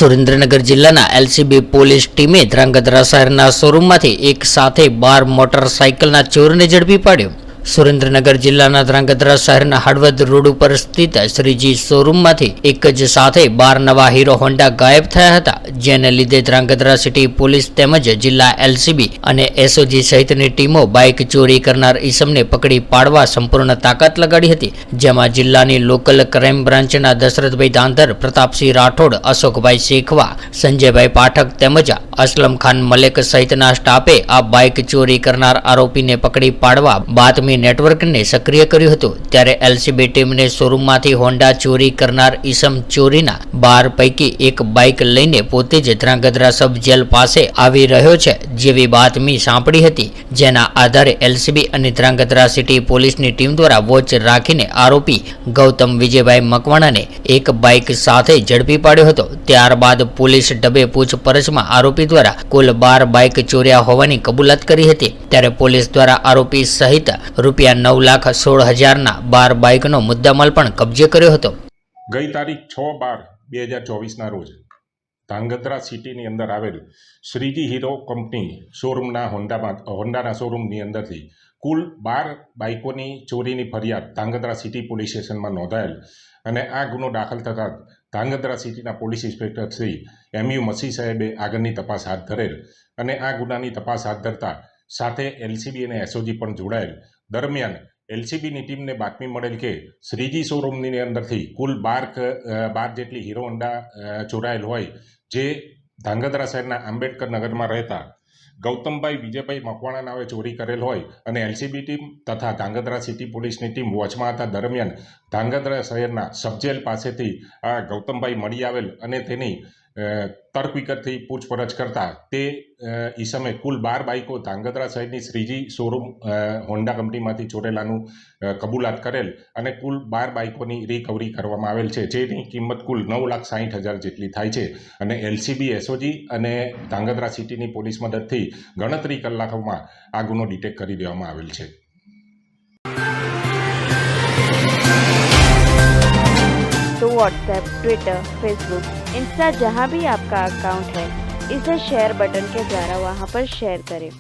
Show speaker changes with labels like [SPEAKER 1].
[SPEAKER 1] સુરેન્દ્રનગર જિલ્લાના LCB police ટીમે ધ્રાંગધ્રા શહેરના શોરૂમમાંથી એક સાથે 12 મોટરસાઇકલના ચોરને ઝડપી પાડ્યો। સુરેન્દ્રનગર જિલ્લાના ધ્રાંગધ્રા શહેરના હળવદ રોડ ઉપર સ્થિત શ્રીજી શોરૂમમાંથી એક જ સાથે 12 નવા હીરો હોન્ડા ગાયબ થયા હતા, જેને લીધે ધ્રાંગધ્રા સિટી પોલીસ તેમજ જિલ્લા એલસીબી અને એસઓજી સહિતની ટીમો બાઇક ચોરી કરનાર ઈસમને પકડી પાડવા સંપૂર્ણ તાકાત લગાડી હતી, જેમાં જિલ્લાની લોકલ ક્રાઇમ બ્રાન્ચના દશરથભાઈ ધાંધર, પ્રતાપસિંહ રાઠોડ, અશોકભાઈ શેખવા, સંજયભાઈ પાઠક તેમજ અસલમ ખાન મલેક સહિતના સ્ટાફે આ બાઇક ચોરી કરનાર આરોપીને પકડી પાડવા બાતમી નેટવર્કને સક્રિય કર્યું હતું। ત્યારે એલસીબી ટીમને શોરૂમમાંથી હોન્ડા ચોરી કરનાર ઈસમ ચોરીના 12 પૈકી એક બાઇક લઈને પોતે જ ધ્રાંગધ્રા સબ જેલ પાસે આવી રહ્યો છે જેવી બાતમી સાંપડી હતી, જેના આધારે એલસીબી અને ધ્રાંગધ્રા સિટી પોલીસની ટીમ દ્વારા વોચ રાખીને આરોપી ગૌતમ વિજયભાઈ મકવાણાને એક બાઇક સાથે ઝડપી પાડ્યો હતો। ત્યારબાદ પોલીસ ડબે પૂછપરછમાં આરોપી દ્વારા કુલ 12 બાઇક ચોર્યા હોવાની કબૂલાત કરી હતી। ત્યારે પોલીસ દ્વારા આરોપી સહિત ₹9,16,000ના 12 બાઇકનો મુદ્દામાલ પણ કબજે કર્યો હતો।
[SPEAKER 2] ગઈ તારીખ 6/12/2024ના રોજ ધ્રાંગધ્રા સિટીની અંદર આવેલ શ્રીજી હીરો કંપની શોરૂમના હોન્ડાના શોરૂમની અંદરથી કુલ 12 બાઇકોની ચોરીની ફરિયાદ ધ્રાંગધ્રા સિટી પોલીસ સ્ટેશનમાં નોંધાયેલ અને આ ગુનો દાખલ થતાં ધ્રાંગધ્રા સિટીના પોલીસ ઇન્સ્પેક્ટર શ્રી MU મસી સાહેબે આગળની તપાસ હાથ ધરેલ અને આ ગુનાની તપાસ હાથ ધરતા સાથે એલસીબી અને એસઓજી પણ જોડાયેલ। દરમિયાન એલસીબીની ટીમને બાતમી મળેલ કે શ્રીજી શોરૂમની અંદરથી કુલ 12 જેટલી હીરો હોન્ડા ચોરાયેલ હોય, જે ધ્રાંગધ્રા શહેરના આંબેડકર નગરમાં રહેતા ગૌતમભાઈ વિજયભાઈ મકવાણા નામે ચોરી કરેલ હોય અને એલસીબી ટીમ તથા ધ્રાંગધ્રા સિટી પોલીસની ટીમ વોચમાં હતા। દરમિયાન ધ્રાંગધ્રા શહેરના સબજેલ પાસેથી આ ગૌતમભાઈ મળી આવેલ અને તેની તર્ક વિકટથી પૂછપરછ કરતા તે ઈસમે કુલ 12 બાઇકો ધ્રાંગધ્રા શહેરની શ્રીજી શોરૂમ હોન્ડા કંપનીમાંથી ચોરેલાનું કબૂલાત કરેલ અને કુલ 12 બાઇકોની રિકવરી કરવામાં આવેલ છે, જેની કિંમત કુલ 9,60,000 જેટલી થાય છે અને એલસીબી, એસઓજી અને ધ્રાંગધ્રા સિટીની પોલીસ મદદથી ગણતરી કલાકોમાં આ ગુનો ડિટેક્ટ કરી દેવામાં આવેલ છે।
[SPEAKER 3] तो व्हाट्सएप, ट्विटर, फेसबुक, इंस्टा जहाँ भी आपका अकाउंट है, इसे शेयर बटन के द्वारा वहाँ पर शेयर करें।